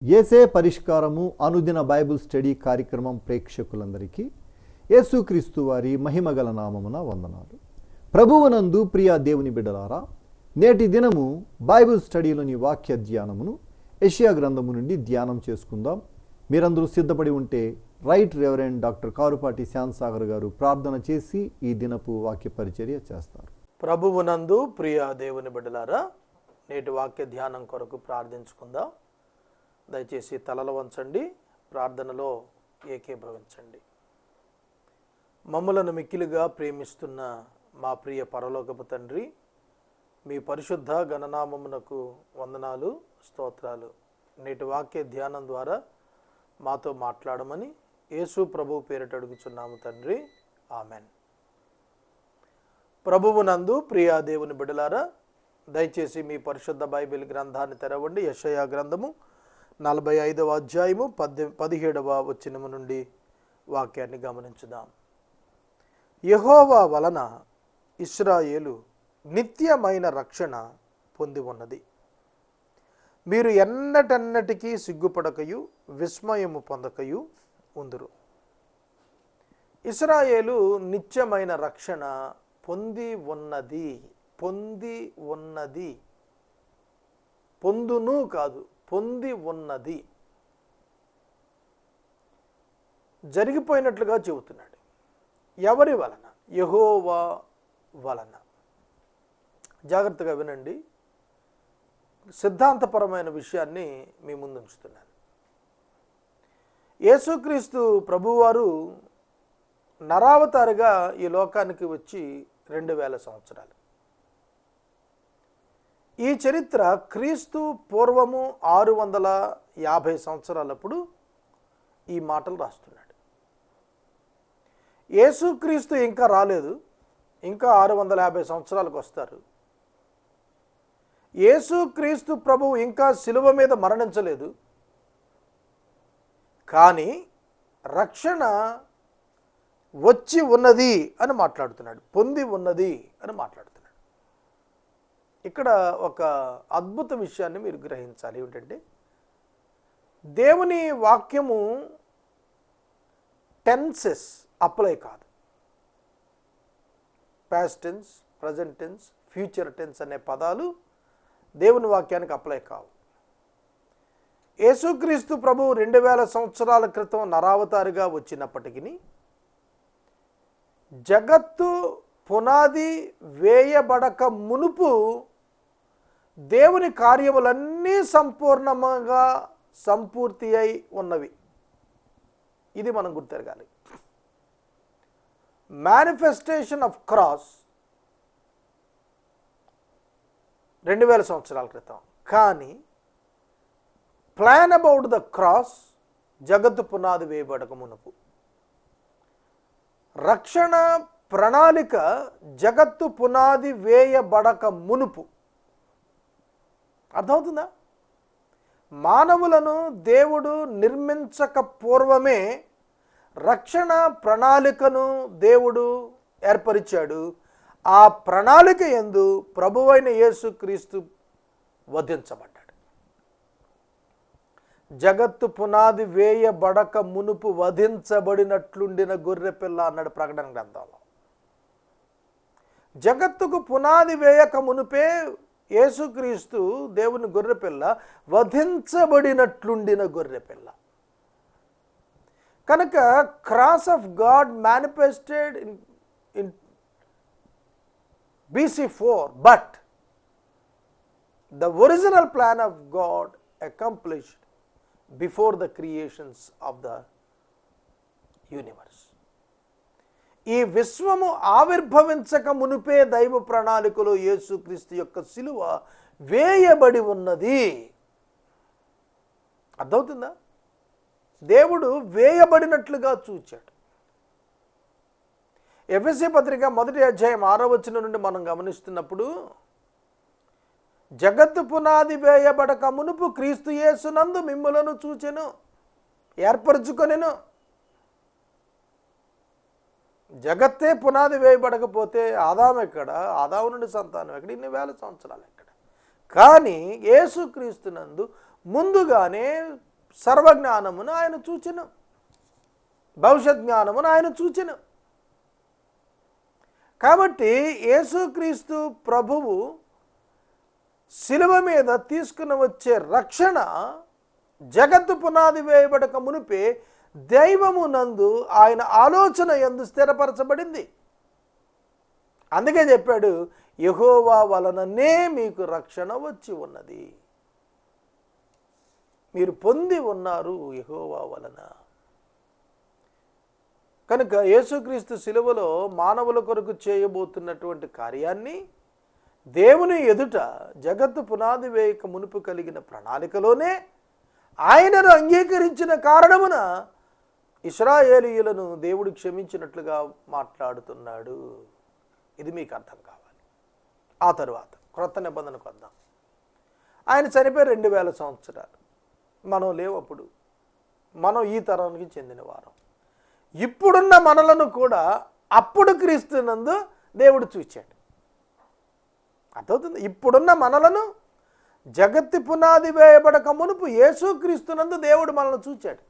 యేసే పరిష్కారము అనుదిన Bible study కార్యక్రమం ప్రేక్షకులందరికీ యేసుక్రీస్తు వారి మహిమగల నామమున వందనాలు. ప్రభువునందు ప్రియ దేవుని బిడ్డలారా, నేటి దినము బైబిల్ స్టడీలోని వాక్య ధ్యానమును యెషయా గ్రంథము నుండి ధ్యానం చేసుకుందాం. మీరందరూ సిద్ధపడి ఉంటే రైట్ రెవరెండ్ డాక్టర్ కారుపాటి శ్యాన్సాగర్ గారు ప్రార్థన చేసి ఈ దినపు వాక్య పరిచర్య చేస్తారు. ప్రభువునందు ప్రియ దేవుని బిడ్డలారా, నేటి వాక్య ధ్యానం కొరకు ప్రార్థించుకుందాం. దయచేసి తలలు వంచండి, ప్రార్థనలో ఏకీభవించండి. మమ్ములను మిక్కిలిగా ప్రేమిస్తున్న మా ప్రియ పరలోకపు తండ్రి, మీ పరిశుద్ధ గణనామమునకు వందనాలు, స్తోత్రాలు. నేటి వాక్య ధ్యానం ద్వారా మాతో మాట్లాడమని యేసు ప్రభువు పేరిట అడుగుచున్నాము తండ్రి, ఆమెన్. ప్రభువునందు ప్రియ దేవుని బిడ్డలారా, దయచేసి మీ పరిశుద్ధ బైబిల్ గ్రంథాన్ని తెరవండి. యెషయా గ్రంథము 45వ అధ్యాయము 17వ వచనము నుండి వాక్యాన్ని గమనించుదాం. యెహోవా వలన ఇశ్రాయేలు నిత్యమైన రక్షణ పొంది ఉన్నది. మీరు ఎన్నటన్నటికీ సిగ్గుపడకయు విస్మయము పొందకయు ఉందురు. ఇశ్రాయేలు నిత్యమైన రక్షణ పొంది ఉన్నది. పొందును కాదు, పొంది ఉన్నది. జరిగిపోయినట్లుగా చెబుతున్నాడు. ఎవరి వలన? యెహోవా వలన. జాగ్రత్తగా వినండి, సిద్ధాంతపరమైన విషయాన్ని మీ ముందు ఉంచుతున్నాను. యేసుక్రీస్తు ప్రభువారు నరావతారిగా ఈ లోకానికి వచ్చి 2000 సంవత్సరాలు. ఈ చరిత్ర క్రీస్తు పూర్వము 650 సంవత్సరాలప్పుడు ఈ మాటలు రాస్తున్నాడు. యేసుక్రీస్తు ఇంకా రాలేదు, ఇంకా 650 సంవత్సరాలకు వస్తారు. యేసుక్రీస్తు ప్రభువు ఇంకా శిలువ మీద మరణించలేదు, కానీ రక్షణ వచ్చి ఉన్నది అని మాట్లాడుతున్నాడు, పొంది ఉన్నది అని మాట్లాడుతున్నాడు. ఇక్కడ ఒక అద్భుత విషయాన్ని మీరు గ్రహించాలి. ఏమిటంటే, దేవుని వాక్యము టెన్సెస్ అప్లై కాదు. Past tense, present tense, future tense అనే పదాలు దేవుని వాక్యానికి అప్లై కావు. యేసుక్రీస్తు ప్రభు 2000 సంవత్సరాల క్రితం నరావతారిగా వచ్చినప్పటికీ జగత్తు పునాది వేయబడక మునుపు దేవుని కార్యములన్నీ సంపూర్ణంగా సంపూర్తి అయి ఉన్నవి. ఇది మనం గుర్తెరగాలి. మేనిఫెస్టేషన్ ఆఫ్ క్రాస్ 2000 సంవత్సరాల క్రితం, కానీ ప్లాన్ అబౌట్ ద క్రాస్ జగత్తు పునాది వేయబడక మునుపు. రక్షణ ప్రణాళిక జగత్తు పునాది వేయబడక మునుపు. అర్థమవుతుందా? మానవులను దేవుడు నిర్మించక పూర్వమే రక్షణ ప్రణాళికను దేవుడు ఏర్పరిచాడు. ఆ ప్రణాళిక యందు ప్రభువైన యేసుక్రీస్తు వధించబడ్డాడు. జగత్తు పునాది వేయబడక మునుపు వధించబడినట్లుండిన గొర్రెపిల్ల అన్నాడు ప్రకటన గ్రంథంలో. జగత్తుకు పునాది వేయక మునుపే యేసుక్రీస్తు దేవుని గొర్రెపిల్ల వధించబడినట్లుండిన గొర్రెపిల్ల. కనుక cross of God manifested in BC 4, but the original plan of God accomplished before the creations of the universe. ఈ విశ్వము ఆవిర్భవించక మునుపే దైవ ప్రణాళికలో యేసుక్రీస్తు యొక్క శిలువ వేయబడి ఉన్నది. అర్థమవుతుందా? దేవుడు వేయబడినట్లుగా చూచాడు. ఎఫెసీ పత్రిక 1వ అధ్యాయం 6వ వచనం నుండి మనం గమనిస్తున్నప్పుడు, జగత్తు పునాది వేయబడక మునుపు క్రీస్తు యేసునందు మిమ్ములను చూచెను, ఏర్పరచుకొనెను. జగత్తే పునాది వేయబడకపోతే ఆదాము ఎక్కడ? ఆదాము నుండి సంతానం ఎక్కడ? 2000 సంవత్సరాలు ఎక్కడ? కానీ యేసుక్రీస్తునందు ముందుగానే సర్వజ్ఞానమును ఆయన చూచెను, భవిష్యత్ జ్ఞానమును ఆయన చూచెను. కాబట్టి యేసుక్రీస్తు ప్రభువు శిలువ మీద తీసుకుని వచ్చే రక్షణ జగత్తు పునాది వేయబడక మునిపే దైవము నందు ఆయన ఆలోచన యందు స్థిరపరచబడింది. అందుకే చెప్పాడు, యెహోవా వలననే మీకు రక్షణ వచ్చి ఉన్నది, మీరు పొంది ఉన్నారు యెహోవా వలన. కనుక యేసుక్రీస్తు శిలువలో మానవుల కొరకు చేయబోతున్నటువంటి కార్యాన్ని దేవుని ఎదుట జగత్తు పునాది వేయక మునుపు కలిగిన ప్రణాళికలోనే ఆయనను అంగీకరించిన కారణమున ఇశ్రాయేలీయులను దేవుడు క్షమించినట్లుగా మాట్లాడుతున్నాడు. ఇది మీకు అర్థం కావాలి. ఆ తరువాత క్రొత్త నిబంధనకు వద్దాం. ఆయన చనిపోయి 2000 సంవత్సరాలు. మనం లేవప్పుడు, మనం ఈ తరానికి చెందిన వారం. ఇప్పుడున్న మనలను కూడా అప్పుడు క్రీస్తునందు దేవుడు చూచాడు. అర్థవుతుంది? ఇప్పుడున్న మనలను జగత్తు పునాది వేయబడక మునుపు యేసుక్రీస్తునందు దేవుడు మనల్ని చూచాడు.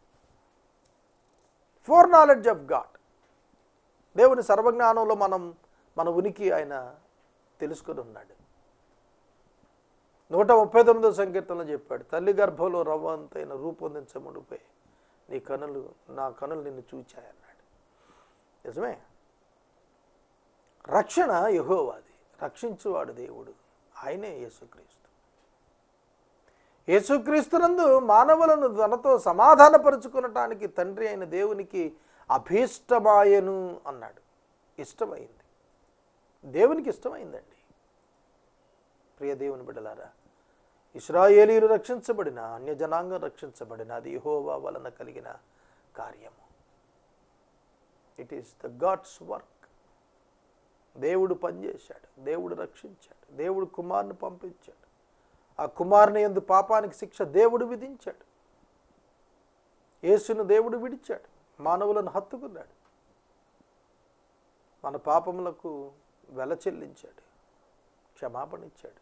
Four knowledge of God. దేవుని సర్వజ్ఞానంలో మన ఉనికి ఆయన తెలుసుకుని ఉన్నాడు. 139వ సంకీర్తనలో చెప్పాడు, తల్లి గర్భంలో రవ్వంతైన రూపొందించముడిపై నా కనులు నిన్ను చూచాయన్నాడు. నిజమే. రక్షణ యెహోవాది, రక్షించువాడు దేవుడు, ఆయనే యేసుక్రీస్తు. యేసుక్రీస్తునందు మానవులను తనతో సమాధానపరుచుకునటానికి తండ్రి అయిన దేవునికి అభీష్టమాయను అన్నాడు. ఇష్టమైంది, దేవునికి ఇష్టమైందండి. ప్రియ దేవుని బిడ్డలారా, ఇశ్రాయేలీయులు రక్షించబడిన, అన్యజనాంగం రక్షించబడిన, అది యెహోవా వలన కలిగిన కార్యము. It is the God's work. దేవుడు పనిచేశాడు, దేవుడు రక్షించాడు, దేవుడు కుమారుని పంపించాడు. ఆ కుమారుని యందు పాపానికి శిక్ష దేవుడు విధించాడు. యేసును దేవుడు విడిచాడు, మానవులను హత్తుకున్నాడు, మన పాపములకు వెల చెల్లించాడు, క్షమాపణ ఇచ్చాడు.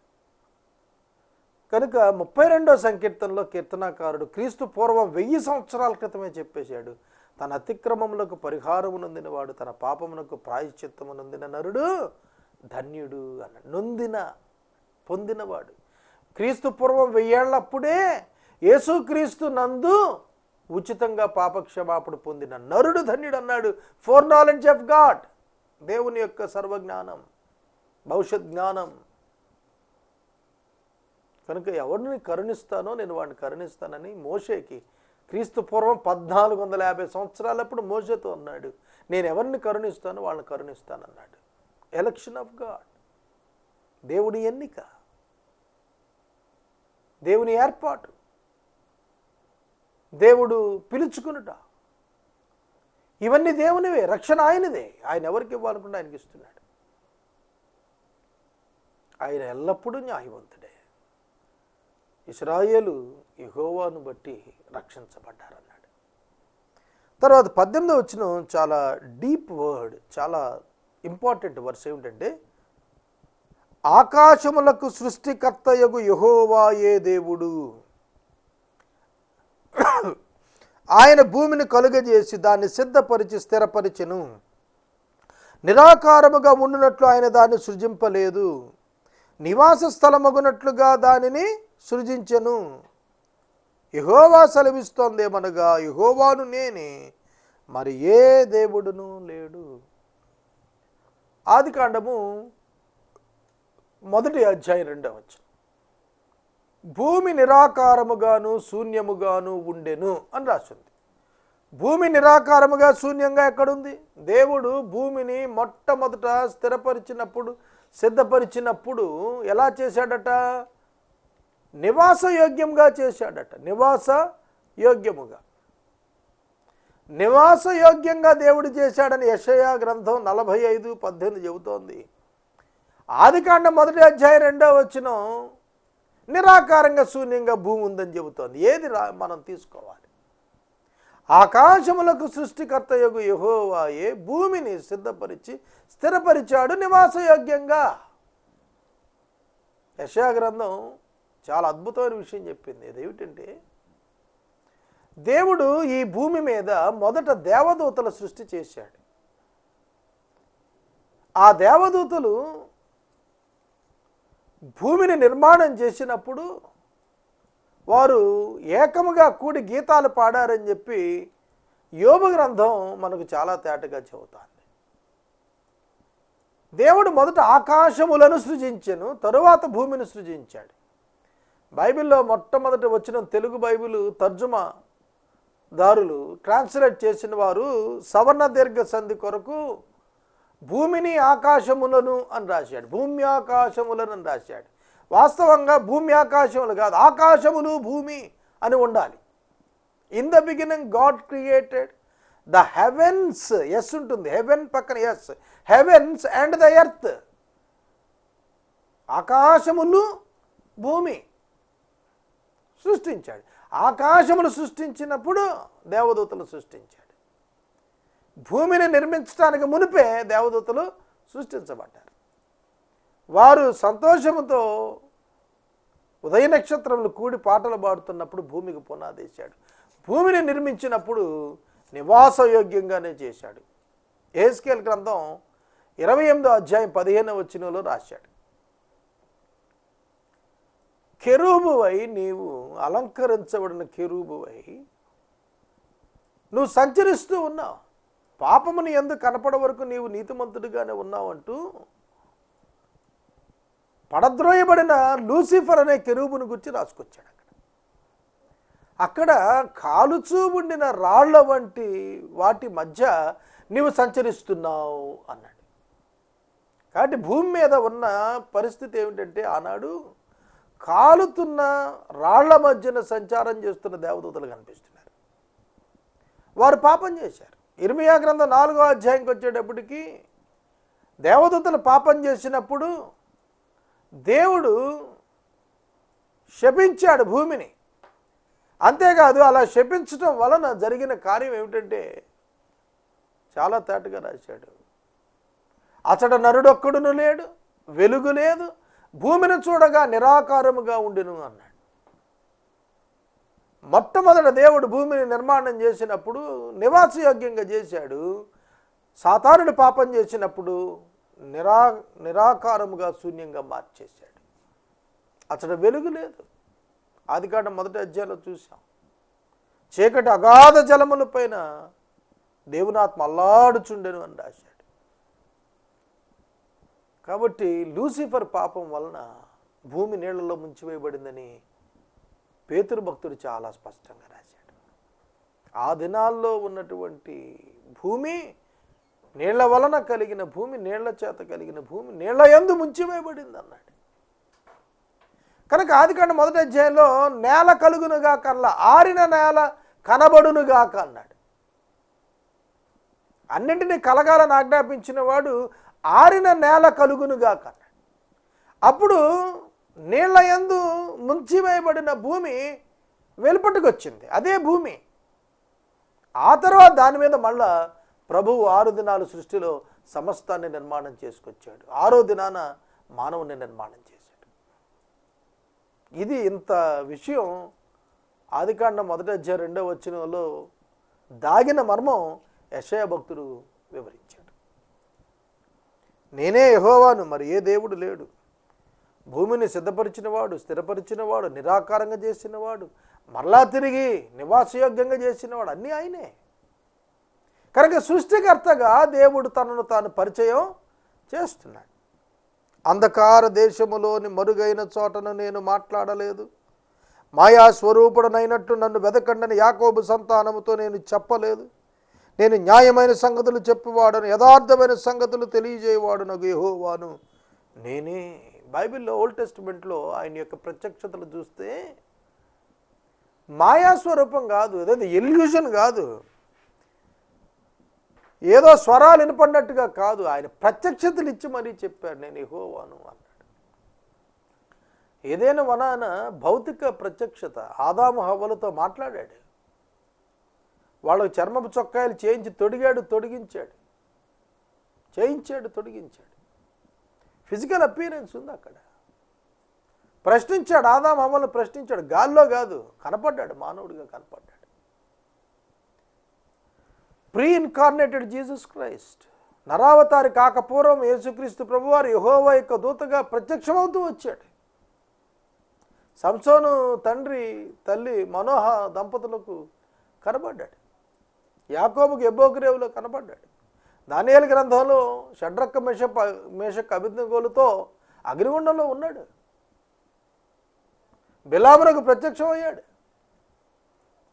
కనుక 32వ సంకీర్తనలో కీర్తనాకారుడు క్రీస్తు పూర్వం 1000 సంవత్సరాల క్రితమే చెప్పేశాడు, తన అతిక్రమములకు పరిహారము నొందినవాడు, తన పాపమునకు ప్రాయశ్చిత్తము నొందిన నరుడు ధన్యుడు అన్నాడు. పొందినవాడు. క్రీస్తు పూర్వం 1000 ఏళ్లప్పుడే యేసుక్రీస్తు నందు ఉచితంగా పాపక్షమాపణ పొందిన నరుడు ధన్యుడు అన్నాడు. Four knowledge of God. దేవుని యొక్క సర్వజ్ఞానం, భవిష్యత్ జ్ఞానం. కనుక ఎవరిని కరుణిస్తానో నేను వాడిని కరుణిస్తానని మోషేకి క్రీస్తు పూర్వం 1450 సంవత్సరాలప్పుడు మోషేతో అన్నాడు, నేను ఎవరిని కరుణిస్తానో వాళ్ళని కరుణిస్తానన్నాడు. Election of God. దేవుని ఎన్నిక, దేవుని ఏర్పాటు, దేవుడు పిలుచుకునుట, ఇవన్నీ దేవునివే. రక్షణ ఆయనదే. ఆయన ఎవరికి ఇవ్వాలనుకుంటే ఆయనకి ఇస్తున్నాడు. ఆయన ఎల్లప్పుడూ న్యాయవంతుడే. ఇశ్రాయేలు యెహోవాను బట్టి రక్షించబడ్డారన్నాడు. తర్వాత 18వ వచనం చాలా డీప్ వర్డ్, చాలా ఇంపార్టెంట్ వర్స్. ఏమిటంటే, ఆకాశములకు సృష్టికర్తయగు యెహోవాయే దేవుడు, ఆయన భూమిని కలుగజేసి దాన్ని సిద్ధపరిచి స్థిరపరిచెను. నిరాకారముగా ఉండునట్లు ఆయన దాన్ని సృజింపలేదు, నివాస స్థలమగునట్లుగా దానిని సృజించెను. యెహోవా సెలవిస్తోందేమనగా, యెహోవాను నేనే, మరి ఏ దేవుడును లేడు. ఆదికాండము 1వ అధ్యాయం 2వ వచనం, భూమి నిరాకారముగాను శూన్యముగాను ఉండెను అని రాసింది. భూమి నిరాకారముగా శూన్యంగా ఎక్కడుంది? దేవుడు భూమిని మొట్టమొదట స్థిరపరిచినప్పుడు, సిద్ధపరిచినప్పుడు ఎలా చేశాడట? నివాస యోగ్యంగా చేశాడట. నివాస యోగ్యంగా దేవుడు చేశాడని యెషయా గ్రంథం 45:18 చెబుతోంది. ఆదికాండం 1వ అధ్యాయం 2వ వచనం నిరాకారంగా శూన్యంగా భూమి ఉందని చెబుతోంది. ఏది మనం తీసుకోవాలి? ఆకాశములకు సృష్టికర్తయగు యెహోవాయే భూమిని సిద్ధపరిచి స్థిరపరిచాడు నివాసయోగ్యంగా. యెషయా గ్రంథం చాలా అద్భుతమైన విషయం చెప్పింది. అదేమిటంటే, దేవుడు ఈ భూమి మీద మొదట దేవదూతల సృష్టి చేశాడు. ఆ దేవదూతలు భూమిని నిర్మాణం చేసినప్పుడు వారు ఏకముగా కూడి గీతాలు పాడారని చెప్పి యోబు గ్రంథం మనకు చాలా తేటగా చెబుతాంది. దేవుడు మొదట ఆకాశములను సృజించెను, తరువాత భూమిని సృజించాడు. బైబిల్లో మొట్టమొదటి వచ్చిన తెలుగు బైబిల్ తర్జుమా దారులు ట్రాన్స్లేట్ చేసిన వారు సవర్ణ దీర్ఘ సంధి కొరకు భూమిని ఆకాశములను అని రాశాడు, భూమి ఆకాశములను అని రాశాడు. వాస్తవంగా భూమి ఆకాశములు కాదు, ఆకాశములు భూమి అని ఉండాలి. In the beginning God created the heavens, S ఉంటుంది, హెవెన్ పక్కన S, heavens and the earth, ఆకాశములు భూమి సృష్టించాడు. ఆకాశములు సృష్టించినప్పుడు దేవదూతలు సృష్టించాడు. భూమిని నిర్మించడానికి మునిపే దేవదూతలు సృష్టించబడ్డారు. వారు సంతోషముతో ఉదయ నక్షత్రములు కూడి పాటలు పాడుతున్నప్పుడు భూమికి పునాదేశాడు. భూమిని నిర్మించినప్పుడు నివాసయోగ్యంగానే చేశాడు. యెహెజ్కేలు గ్రంథం 28వ అధ్యాయం 15వ వచనంలో రాశాడు, కెరూబువై నీవు అలంకరించబడిన కెరూబువై నువ్వు సంచరిస్తూ ఉన్నావు, పాపముని ఎందుకు కనపడ వరకు నీవు నీతిమంతుడిగానే ఉన్నావంటూ పడద్రోయబడిన లూసిఫర్ అనే కెరూబుని గురించి రాసుకొచ్చాడు. అక్కడ కాలుచూ ఉండిన రాళ్ల వంటి వాటి మధ్య నీవు సంచరిస్తున్నావు అన్నాడు. కాబట్టి భూమి మీద ఉన్న పరిస్థితి ఏమిటంటే ఆనాడు కాలుతున్న రాళ్ల మధ్యన సంచారం చేస్తున్న దేవదూతలు కనిపిస్తున్నారు. వారు పాపం చేశారు. ఇర్మియా గ్రంథం 4వ అధ్యాయంకి వచ్చేటప్పటికి దేవదూతలు పాపం చేసినప్పుడు దేవుడు శపించాడు భూమిని. అంతేకాదు అలా శపించడం వలన జరిగిన కార్యం ఏమిటంటే చాలా తేటగా రాశాడు, అతడు నరుడొక్కడును లేడు, వెలుగు లేదు, భూమిని చూడగా నిరాకారముగా ఉండెను అన్నాడు. మొట్టమొదట దేవుడు భూమిని నిర్మాణం చేసినప్పుడు నివాసయోగ్యంగా చేశాడు. సాతానుడు పాపం చేసినప్పుడు నిరాకారముగా శూన్యంగా మార్చేశాడు. అతడు వెలుగు లేదు. ఆదికాండం 1వ అధ్యాయంలో చూసాం, చీకటి అగాధ జలముల పైన దేవునాత్మ అల్లాడుచుండెను అని రాశాడు. కాబట్టి లూసిఫర్ పాపం వలన భూమి నీళ్లలో ముంచివేయబడిందని పేతురు భక్తుడు చాలా స్పష్టంగా రాశాడు. ఆ దినాల్లో ఉన్నటువంటి భూమి నీళ్ల వలన కలిగిన భూమి, నీళ్ల చేత కలిగిన భూమి నీళ్ల యందు ముంచివేయబడింది అన్నాడు. కనుక ఆదికాండం 1వ అధ్యాయంలో నేల కలుగునుగా కల్లా, ఆరిన నేల కనబడునుగాక అన్నాడు. అన్నింటినీ కలగాలని ఆజ్ఞాపించిన వాడు ఆరిన నేల కలుగునుగాక అన్నాడు. అప్పుడు నీళ్ల యందు ముంచివేయబడిన భూమి వెలుపటికి వచ్చింది, అదే భూమి. ఆ తర్వాత దాని మీద మళ్ళా ప్రభువు 6 దినాలు సృష్టిలో సమస్తాన్ని నిర్మాణం చేసుకొచ్చాడు. 6వ దినాన మానవుని నిర్మాణం చేశాడు. ఇది ఇంత విషయం ఆదికాండం 1వ అధ్యాయం 2వ వచనంలో దాగిన మర్మం యెషయా భక్తుడు వివరించాడు. నేనే యెహోవాను, మరి ఏ దేవుడు లేడు. భూమిని సిద్ధపరిచినవాడు, స్థిరపరిచినవాడు, నిరాకారంగా చేసినవాడు, మరలా తిరిగి నివాసయోగ్యంగా చేసినవాడు, అన్నీ ఆయనే. కనుక సృష్టికర్తగా దేవుడు తనను తాను పరిచయం చేస్తున్నాడు. అంధకార దేశములోని మరుగైన చోటను నేను మాట్లాడలేదు, మాయా స్వరూపుడనైనట్టు నన్ను వెదకండని యాకోబు సంతానముతో నేను చెప్పలేదు. నేను న్యాయమైన సంగతులు చెప్పువాడను, యథార్థమైన సంగతులు తెలియజేయవాడునగు యెహోవాను నేనే. బైబిల్లో ఓల్డ్ టెస్టిమెంట్లో ఆయన యొక్క ప్రత్యక్షతలు చూస్తే మాయాస్వరూపం కాదు, అదే ఎల్యూషన్ కాదు, ఏదో స్వరాలు వినపడినట్టుగా కాదు, ఆయన ప్రత్యక్షతలు ఇచ్చి మరీ చెప్పాడు నేను యెహోవాను అన్నాడు. ఏదైనా వనాన భౌతిక ప్రత్యక్షత, ఆదాము హవ్వలతో మాట్లాడాడు, వాళ్ళకు చర్మపు చొక్కాయలు చేయించి తొడిగించాడు, ఫిజికల్ అపీరెన్స్ ఉంది అక్కడ. ప్రశ్నించాడు, ఆదాము హవ్వలను ప్రశ్నించాడు, గాల్లో కాదు, కనపడ్డాడు, మానవుడిగా కనపడ్డాడు. ప్రీ ఇన్కార్నేటెడ్ జీసస్ క్రైస్ట్, నరావతారి కాకపూర్వం యేసుక్రీస్తు ప్రభువారు యెహోవా యొక్క దూతగా ప్రత్యక్షమవుతూ వచ్చాడు. సంసోను తండ్రి తల్లి మనోహ దంపతులకు కనబడ్డాడు. యాకోబుకు ఎబ్బోకురేవులో కనబడ్డాడు. దానియేలు గ్రంథంలో షడ్రక్క మేషక్ అబేద్నెగోలతో అగ్నిగుండంలో ఉన్నాడు. బిలామునకు ప్రత్యక్షమయ్యాడు.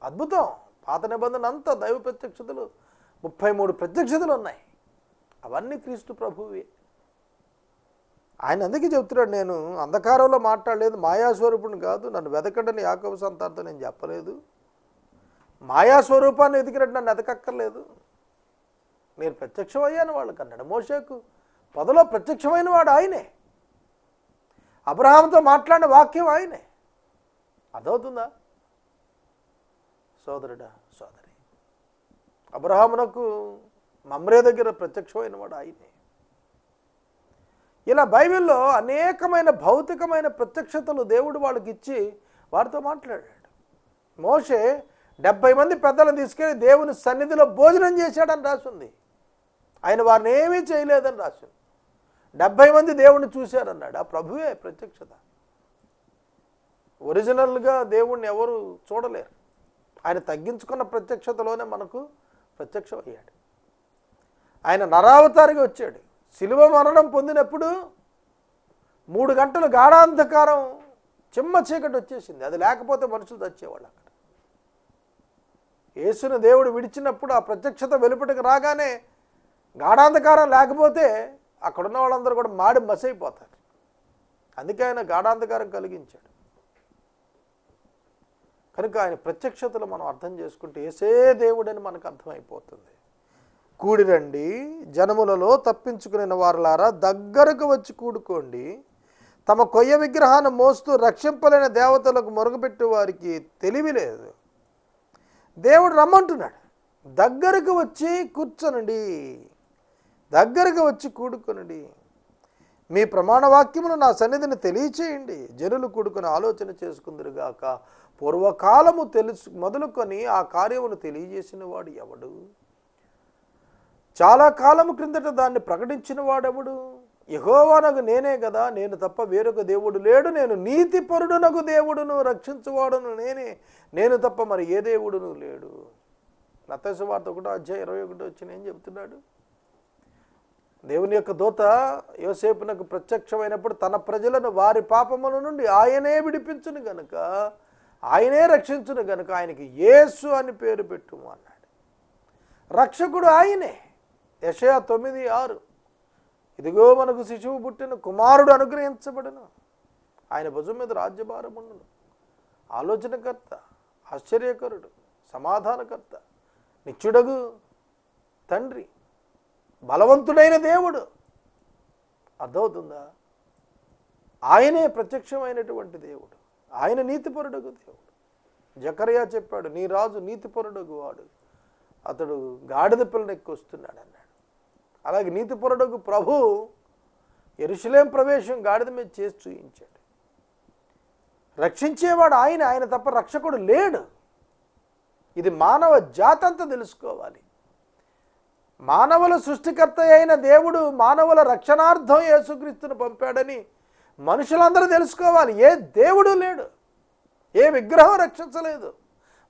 అద్భుతం. పాత నిబంధన అంతా దైవ ప్రత్యక్షతలు 33 ప్రత్యక్షతలు ఉన్నాయి. అవన్నీ క్రీస్తు ప్రభువే. ఆయన అందుకే చెప్తున్నాడు, నేను అంధకారంలో మాట్లాడలేదు, మాయాస్వరూపుని కాదు, నన్ను వెతకడని యాకోబు సంతానంతో నేను చెప్పలేదు. మాయాస్వరూపాన్ని ఎదిగినట్టు నన్ను ఎదకక్కర్లేదు, నేను ప్రత్యక్షమయ్యాను వాళ్ళకి అన్నాడు. మోషేకు పొదలో ప్రత్యక్షమైన వాడు ఆయనే. అబ్రహాంతో మాట్లాడిన వాక్యం ఆయనే. అర్థమవుతుందా సోదరుడా సోదరి? అబ్రహామునకు మమ్రే దగ్గర ప్రత్యక్షమైన వాడు ఆయనే. ఇలా బైబిల్లో అనేకమైన భౌతికమైన ప్రత్యక్షతలు దేవుడు వాళ్ళకి ఇచ్చి వారితో మాట్లాడాడు. మోషే 70 మంది పెద్దలను తీసుకెళ్ళి దేవుని సన్నిధిలో భోజనం చేశాడని రాసింది. ఆయన వారిని ఏమీ చేయలేదని రాసింది. 70 మంది దేవుణ్ణి చూశారన్నాడు. ఆ ప్రభువే ప్రత్యక్షత. ఒరిజినల్గా దేవుణ్ణి ఎవరు చూడలేరు. ఆయన తగ్గించుకున్న ప్రత్యక్షతలోనే మనకు ప్రత్యక్షం అయ్యాడు. ఆయన నరావతారిగా వచ్చాడు. శిలువ మరణం పొందినప్పుడు 3 గంటలు గాఢాంధకారం, చిమ్మ చీకటి వచ్చేసింది. అది లేకపోతే మనుషులు చచ్చేవాళ్ళు. అక్కడ యేసుని దేవుడు విడిచినప్పుడు ఆ ప్రత్యక్షత వెలుపటికి రాగానే గాఢాంధకారం లేకపోతే అక్కడున్న వాళ్ళందరూ కూడా మాడి మసైపోతారు. అందుకే ఆయన గాఢాంధకారం కలిగించాడు. కనుక ఆయన ప్రత్యక్షతలు మనం అర్థం చేసుకుంటే యేసే దేవుడని మనకు అర్థమైపోతుంది. కూడిరండి, జనములలో తప్పించుకునే వారులారా, దగ్గరకు వచ్చి కూడుకోండి. తమ కొయ్య విగ్రహాన్ని మోస్తూ రక్షింపలేని దేవతలకు మొరగపెట్టే వారికి తెలివి లేదు. దేవుడు రమ్మంటున్నాడు, దగ్గరకు వచ్చి కూర్చోనండి, దగ్గరకు వచ్చి కూడుకొనండి. మీ ప్రమాణ వాక్యమును నా సన్నిధిని తెలియచేయండి. జనులు కూడుకొని ఆలోచన చేసుకుందరుగాక. పూర్వకాలము మొదలుకొని ఆ కార్యమును తెలియజేసిన వాడు ఎవడు? చాలా కాలము క్రిందట దాన్ని ప్రకటించిన వాడెవడు? యెహోవానగు నేనే కదా, నేను తప్ప వేరొక దేవుడు లేడు. నేను నీతిపరుడునగు దేవుడును, రక్షించువాడును నేనే, నేను తప్ప మరి ఏ దేవుడును లేడు. మత్తయి సువార్త 1:21 ఏం చెబుతున్నాడు? దేవుని యొక్క దూత యోసేపునకు ప్రత్యక్షమైనప్పుడు తన ప్రజలను వారి పాపముల నుండి ఆయనే విడిపించును గనుక, ఆయనే రక్షించును గనుక ఆయనకి యేసు అని పేరు పెట్టుము అన్నాడు. రక్షకుడు ఆయనే. యెషయా 9:6, ఇదిగో మనకు శిశువు పుట్టిన, కుమారుడు అనుగ్రహించబడును, ఆయన భుజం మీద రాజ్యభారముండును. ఆలోచనకర్త, ఆశ్చర్యకరుడు, సమాధానకర్త, నిత్యుడగు తండ్రి, బలవంతుడైన దేవుడు. అర్థమవుతుందా? ఆయనే ప్రత్యక్షమైనటువంటి దేవుడు. ఆయన నీతిపరుడగు దేవుడు. జకర్యా చెప్పాడు, నీ రాజు నీతిపరుడగు వాడు, అతడు గాడిద పిల్లని ఎక్కి వస్తున్నాడు అన్నాడు. అలాగే నీతిపరుడగు ప్రభు యెరూషలేం ప్రవేశం గాడిద మీద చేసి చూయించాడు. రక్షించేవాడు ఆయన, ఆయన తప్ప రక్షకుడు లేడు. ఇది మానవ జాతంతా తెలుసుకోవాలి. మానవుల సృష్టికర్త అయిన దేవుడు మానవుల రక్షణార్థం యేసుక్రీస్తును పంపాడని మనుషులందరూ తెలుసుకోవాలి. ఏ దేవుడు లేడు, ఏ విగ్రహం రక్షించలేదు.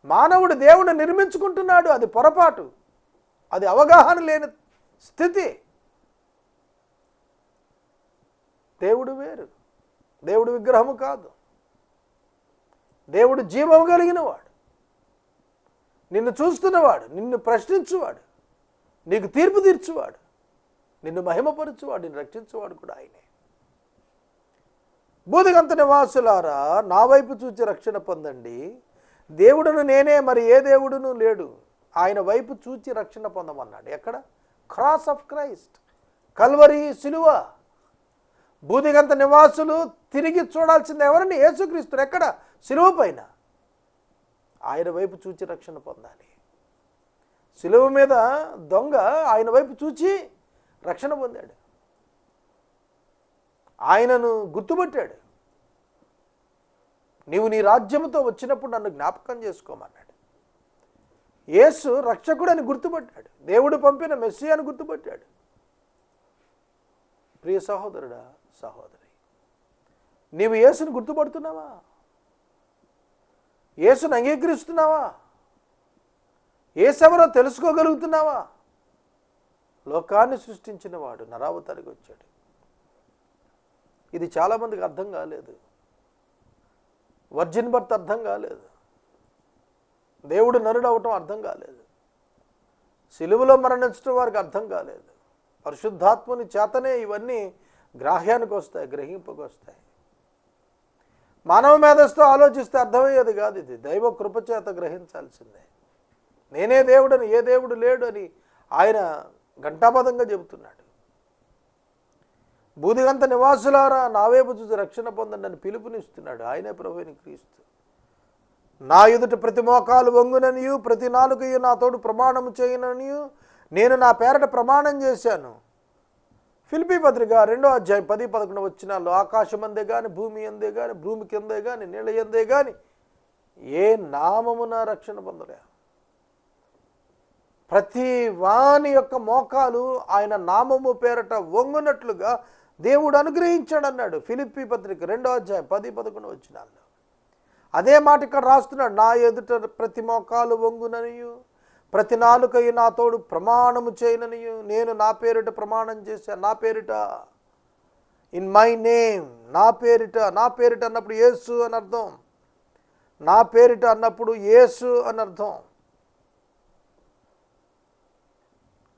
మానవుడు దేవుడిని నిర్మించుకుంటున్నాడు. అది పొరపాటు, అది అవగాహన లేని స్థితి. దేవుడు వేరు, దేవుడు విగ్రహము కాదు. దేవుడు జీవము కలిగిన వాడు, నిన్ను చూస్తున్నవాడు, నిన్ను ప్రశ్నించువాడు, నీకు తీర్పు తీర్చువాడు, నిన్ను మహిమపరచువాడు, నిన్ను రక్షించువాడు కూడా ఆయనే. భూదిగంత నివాసులారా, నా వైపు చూచి రక్షణ పొందండి. దేవుడును నేనే, మరి ఏ దేవుడును లేడు. ఆయన వైపు చూచి రక్షణ పొందమన్నాడు. ఎక్కడ? క్రాస్ ఆఫ్ క్రైస్ట్, కల్వరి సిలువ. భూదిగంత నివాసులు తిరిగి చూడాల్సింది ఎవరిని? యేసుక్రీస్తుని. ఎక్కడ? సిలువ పైన. ఆయన వైపు చూచి రక్షణ పొందాలి. సిలువ మీద దొంగ ఆయన వైపు చూచి రక్షణ పొందాడు. ఆయనను గుర్తుపట్టాడు. నీవు నీ రాజ్యముతో వచ్చినప్పుడు నన్ను జ్ఞాపకం చేసుకోమన్నాడు. యేసు రక్షకుడని గుర్తుపట్టాడు, దేవుడు పంపిన మెస్సీ అని గుర్తుపట్టాడు. ప్రియ సహోదరుడా, సహోదరి, నీవు యేసుని గుర్తుపడుతున్నావా? యేసుని అంగీకరిస్తున్నావా? యేసెవరో తెలుసుకోగలుగుతున్నావా? లోకాన్ని సృష్టించిన వాడు నరావతారికి వచ్చాడు. ఇది చాలామందికి అర్థం కాలేదు. వర్జిన్ బర్త్ అర్థం కాలేదు, దేవుడు నరుడు అవటం అర్థం కాలేదు, సిలువలో మరణించడం వారికి అర్థం కాలేదు. పరిశుద్ధాత్మని చేతనే ఇవన్నీ గ్రాహ్యానికి వస్తాయి, గ్రహింపుకు వస్తాయి. మానవ మేధస్తో ఆలోచిస్తే అర్థమయ్యేది కాదు. ఇది దైవ కృపచేత గ్రహించాల్సిందే. నేనే దేవుడని, ఏ దేవుడు లేడు అని ఆయన ఘంటాపదంగా చెబుతున్నాడు. బూదిగంత నివాసులారా నా వైపు చూసి రక్షణ పొందండి అని పిలుపునిస్తున్నాడు ఆయనే ప్రభువైన క్రీస్తు. నా ఎదుట ప్రతి మోకాలు వంగుననియు ప్రతి నాలుకయు నా తోడు ప్రమాణము చేయననియు నేను నా పేరట ప్రమాణం చేశాను. ఫిలిప్పీ పత్రిక 2వ అధ్యాయం 10-11 వచనాల్లో ఆకాశం అందే కానీ, భూమి అందే కానీ, భూమి కిందే కానీ, నీళ్ళ ఎందే కానీ ఏ నామమున రక్షణ పొందలే. ప్రతి వాని యొక్క మోకాలు ఆయన నామము పేరట వంగునట్లుగా దేవుడు అనుగ్రహించాడు అన్నాడు ఫిలిప్పీ పత్రిక 2వ అధ్యాయం 10-11 వచనాల్లో. అదే మాట ఇక్కడ రాస్తున్నాడు. నా ఎదుట ప్రతి మోకాలు వంగుననియు ప్రతి నాలుకయు నా తోడు ప్రమాణము చేయననియు నేను నా పేరిట ప్రమాణం చేశాను. నా పేరిట, ఇన్ మై నేమ్, నా పేరిట. నా పేరిట అన్నప్పుడు యేసు అని అర్థం. నా పేరిట అన్నప్పుడు యేసు అని అర్థం.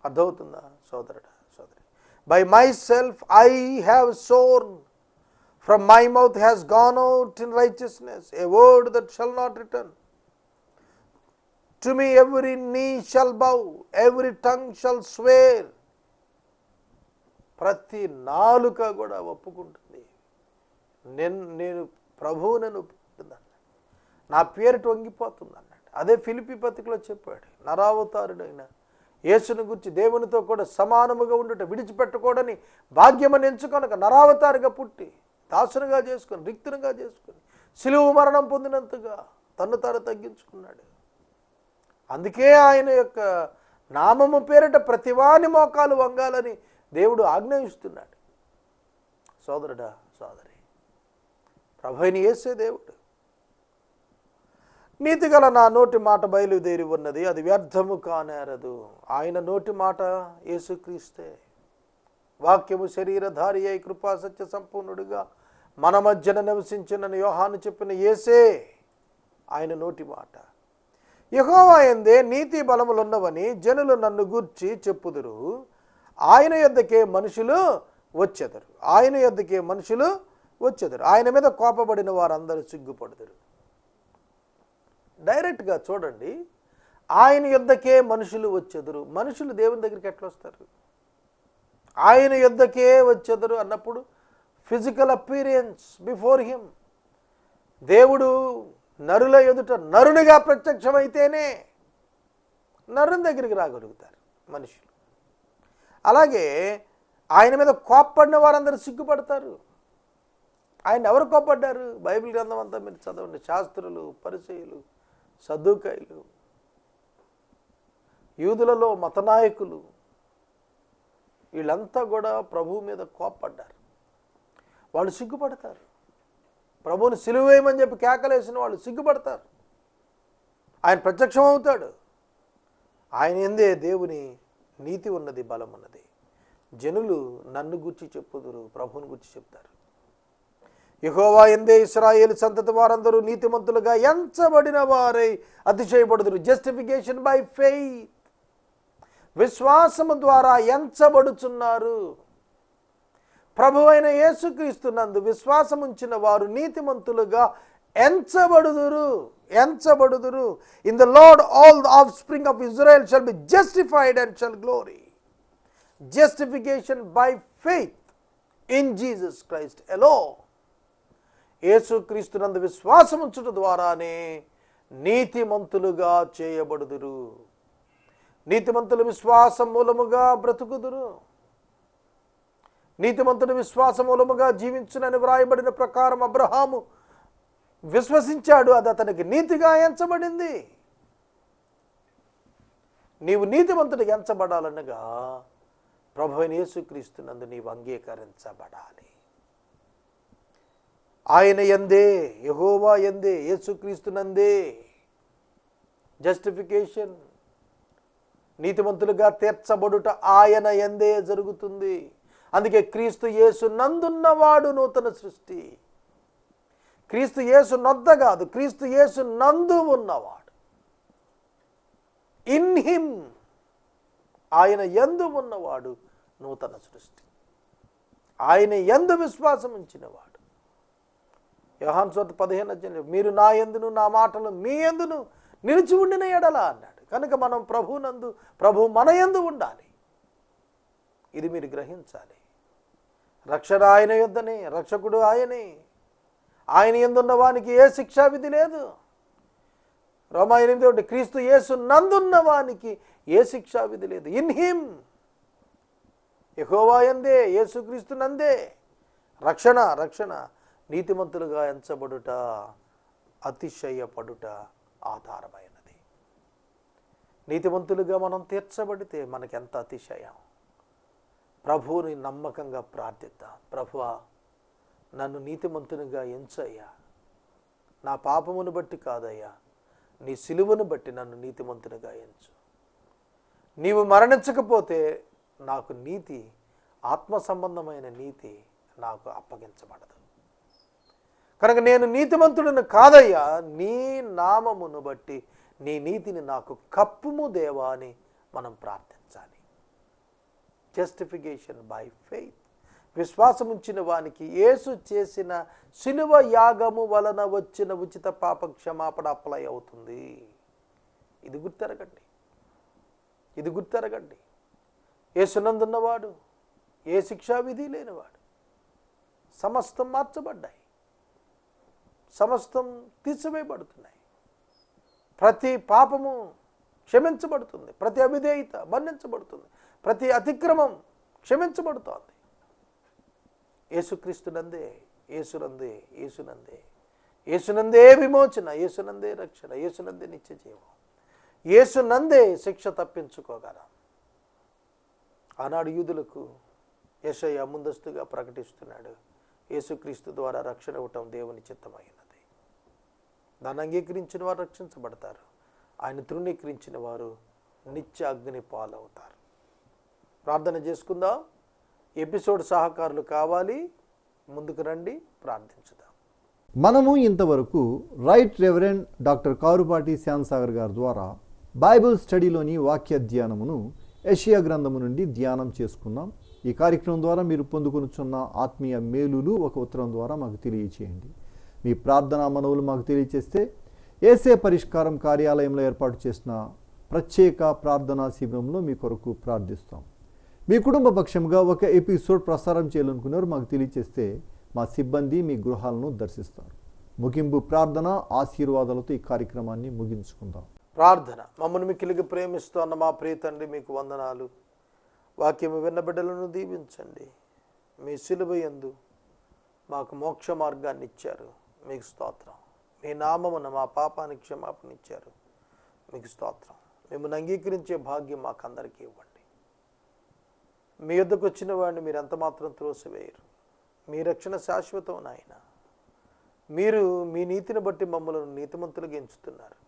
అర్థమవుతుందా సోదరుడా, సోదరి? By myself I have sworn, from my mouth has gone out in righteousness a word that shall not return. To me every knee shall bow, every tongue shall swear. ప్రతి నాలుక కూడా ఒప్పుకుంటుంది, నేను ప్రభువునని ఒప్పుకుంటున్నాను, నా పేరిట వంగిపోతుంది అన్నాడు. అదే ఫిలిప్పీ పత్రికలో చెప్పాడు. నరావతారుడైన యేసుని గురించి దేవునితో కూడా సమానముగా ఉండుట విడిచిపెట్టకూడని భాగ్యమని ఎంచుకొనక నరావతారుగా పుట్టి దాసునిగా చేసుకొని, రిక్తునిగా చేసుకొని, సిలువ మరణం పొందినంతగా తన్ను తాను తగ్గించుకున్నాడు. అందుకే ఆయన యొక్క నామము పేరిట ప్రతివాని మోకాలు వంగాలని దేవుడు ఆజ్ఞయిస్తున్నాడు. సోదరుడా, సోదరి, ప్రభువైన యేసే దేవుడు. నీతిగల నా నోటి మాట బయలుదేరి ఉన్నది, అది వ్యర్థము కానేరదు. ఆయన నోటి మాట యేసుక్రీస్తే. వాక్యము శరీరధారి అయి కృపా సత్య సంపూర్ణుడిగా మన మధ్యన నివసించిన యోహాను చెప్పిన యేసే ఆయన నోటి మాట. యెహోవా యందే నీతి బలములున్నవని జనులు నన్ను గూర్చి చెప్పుదురు. ఆయన యొద్దకే మనుషులు వచ్చెదరు, ఆయన యొద్దకే మనుషులు వచ్చెదరు. ఆయన మీద కోపబడిన వారందరూ సిగ్గుపడుదురు. డైరెక్ట్గా చూడండి, ఆయన యొద్దకే మనుషులు వచ్చెదరు. మనుషులు దేవుని దగ్గరికి ఎట్లా వస్తారు? ఆయన యొద్దకే వచ్చెదరు అన్నప్పుడు ఫిజికల్ అపీరియన్స్ బిఫోర్ హిమ్. దేవుడు నరుల ఎదుట నరునిగా ప్రత్యక్షమైతేనే నరుని దగ్గరికి రాగలుగుతారు మనుషులు. అలాగే ఆయన మీద కోప్పడిన వారందరూ సిగ్గుపడతారు. ఆయన ఎవరు కోప్పడ్డారు? బైబిల్ గ్రంథం అంతా మీరు చదవండి. శాస్త్రులు, పరిసయ్యులు, సద్దూకయ్యులు, యూదులలో మతనాయకులు, వీళ్ళంతా కూడా ప్రభువు మీద కోప్పడ్డారు. వాళ్ళు సిగ్గుపడతారు. ప్రభువుని సిలువేయమని చెప్పి కేకలేసిన వాళ్ళు సిగ్గుపడతారు. ఆయన ప్రత్యక్షం అవుతాడు. ఆయన యందే దేవుని నీతి ఉన్నది, బలం ఉన్నది. జనులు నన్ను గుర్చి చెప్పుదురు, ప్రభువుని గుర్చి చెప్తారు. యెహోవా యందే ఇశ్రాయేలు సంతతి వారందరూ నీతిమంతులుగా ఎంచబడిన వారై అతిశయపడుదురు. జస్టిఫికేషన్ బై ఫెయిత్, విశ్వాసము ద్వారా ఎంచబడుచున్నారు. ప్రభు అయిన యేసుక్రీస్తునందు విశ్వాసం ఉంచిన వారు నీతిమంతులుగా ఎంచబడుదురు. In the Lord all the offspring of Israel shall be justified and shall glory. Justification by faith in Jesus Christ alone. యేసుక్రీస్తునందు విశ్వాసం ఉంచుట ద్వారానే నీతిమంతులుగా చేయబడుదురు. నీతిమంతుల విశ్వాసం మూలముగా బ్రతుకుదురు. నీతిమంతుడు విశ్వాసం మూలముగా జీవించునని వ్రాయబడిన ప్రకారం అబ్రహాము విశ్వసించాడు, అది అతనికి నీతిగా ఎంచబడింది. నీవు నీతిమంతుడిగా ఎంచబడాలనగా ప్రభువైన యేసుక్రీస్తునందు నీవు అంగీకరించబడాలి. ఆయన యందే, యెహోవా యందే, యేసుక్రీస్తునందే జస్టిఫికేషన్, నీతిమంతులుగా తీర్చబడుట ఆయన యందే జరుగుతుంది. అందుకే క్రీస్తు యేసు నందున్నవాడు నూతన సృష్టి. క్రీస్తు యేసు నొద్ద కాదు, క్రీస్తు యేసు నందు ఉన్నవాడు. ఇన్ హిమ్, ఆయన యందు ఉన్నవాడు నూతన సృష్టి. ఆయన యందు విశ్వాసం ఉంచినవాడు. యోహాను సువార్త 15 మీరు నా యందును నా మాటలు మీ యందును నిలిచి ఉండిన ఎడల అన్నాడు. కనుక మనం ప్రభు మన యందు ఉండాలి. ఇది మీరు గ్రహించాలి. రక్షణ ఆయన యొద్దనే, రక్షకుడు ఆయనే. ఆయన యందున్న వానికి ఏ శిక్షా విధి లేదు. రోమా 8 క్రీస్తు యేసు నందున్న వానికి ఏ శిక్షా విధి లేదు. ఇన్ హిమ్, యెహోవా యందే, యేసుక్రీస్తు నందే రక్షణ. నీతిమంతులుగా ఎంచబడుట, అతిశయపడుట ఆధారమైనది. నీతిమంతులుగా మనం తీర్చబడితే మనకెంత అతిశయం. ప్రభువుని నమ్మకంగా ప్రార్థిద్దాం. ప్రభువా, నన్ను నీతిమంతునిగా ఎంచయ్యా. నా పాపమును బట్టి కాదయ్యా, నీ సిలువను బట్టి నన్ను నీతిమంతునిగా ఎంచు. నీవు మరణించకపోతే నాకు నీతి, ఆత్మ సంబంధమైన నీతి నాకు అప్పగించబడదు. కనుక నేను నీతిమంతుడిని కాదయ్యా, నీ నామమును బట్టి నీ నీతిని నాకు కప్పుము దేవా అని మనం ప్రార్థించాలి. జస్టిఫికేషన్ బై ఫెయిత్, విశ్వాసం ఉంచిన వానికి యేసు చేసిన శిలువ యాగము వలన వచ్చిన ఉచిత పాప క్షమాపణ అప్లై అవుతుంది. ఇది గుర్తెరగండి. యేసునందున్నవాడు ఏ శిక్షా విధి లేనివాడు. సమస్తం మార్చబడ్డాయి, సమస్తం తీసివేయబడుతున్నాయి. ప్రతి పాపము క్షమించబడుతుంది, ప్రతి అవిధేయత మన్నించబడుతుంది, ప్రతి అతిక్రమం క్షమించబడుతోంది. యేసుక్రీస్తునందే, యేసునందే విమోచన, యేసునందే రక్షణ, యేసునందే నిత్య జీవం, యేసునందే శిక్ష తప్పించుకోగలం. ఆనాడు యూదులకు యెషయా ముందస్తుగా ప్రకటిస్తున్నాడు, యేసుక్రీస్తు ద్వారా రక్షణ ఇవ్వటం దేవుని చిత్తమైనది. దాన్ని అంగీకరించిన వారు రక్షించబడతారు, ఆయన తృణీకరించిన వారు నిత్య అగ్ని పాలవుతారు. ప్రార్థన చేసుకుందాం. ఎపిసోడ్ సహకారులు కావాలి, ముందుకు రండి, ప్రార్థించుదాం. మనము ఇంతవరకు రైట్ రెవరెండ్ డాక్టర్ కారుపాటి శ్యామ్సాగర్ గారి ద్వారా బైబిల్ స్టడీలోని వాక్య ధ్యానమును యెషయా గ్రంథము నుండి ధ్యానం చేసుకున్నాం. ఈ కార్యక్రమం ద్వారా మీరు పొందుకొనుచున్న ఆత్మీయ మేలులు ఒక ఉత్తరం ద్వారా మాకు తెలియచేయండి. మీ ప్రార్థనా మనవులు మాకు తెలియచేస్తే ఏసే పరిష్కారం కార్యాలయంలో ఏర్పాటు చేసిన ప్రత్యేక ప్రార్థనా శిబిరంలో మీ కొరకు ప్రార్థిస్తాం. మీ కుటుంబ పక్షంగా ఒక ఎపిసోడ్ ప్రసారం చేయాలనుకున్నారు మాకు తెలియచేస్తే మా సిబ్బంది మీ గృహాలను దర్శిస్తారు. ముగింపు ప్రార్థన ఆశీర్వాదాలతో ఈ కార్యక్రమాన్ని ముగించుకుందాం. ప్రార్థన. మమ్మల్ని మిక్కిలిగా ప్రేమిస్తున్న మా ప్రియ తండ్రి, మీకు వందనాలు. వాక్యము విన్న బిడ్డలను దీవించండి. మీ సిలువ యందు మాకు మోక్ష మార్గాన్ని ఇచ్చారు, మీకు స్తోత్రం. మీ నామమున మా పాపానికి క్షమాపణ ఇచ్చారు, మీకు స్తోత్రం. మిమ్మల్ని అంగీకరించే భాగ్యం మాకు అందరికీ ఇవ్వండి. మీ యొద్దకు వచ్చిన వాడిని మీరు ఎంత మాత్రం త్రోసివేయరు. మీ రక్షణ శాశ్వతం నాయన. మీరు మీ నీతిని బట్టి మమ్మల్ని నీతిమంతులుగా ఎంచుతున్నారు.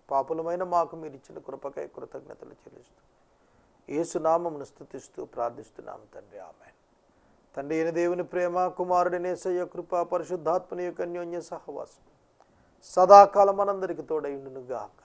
పాపులమైన మాకు మీరు ఇచ్చిన కృపకై కృతజ్ఞతలు చెల్లిస్తూ యేసు నామమును స్తుతిస్తూ ప్రార్థిస్తున్నాము తండ్రి, ఆమేన్. తండ్రి అయిన దేవుని ప్రేమ, కుమారుడిని యేసయ్య కృప, పరిశుద్ధాత్మని యొక్క అన్యోన్య సహవాసం సదాకాలం మనందరికి తోడై ఉండును గాక.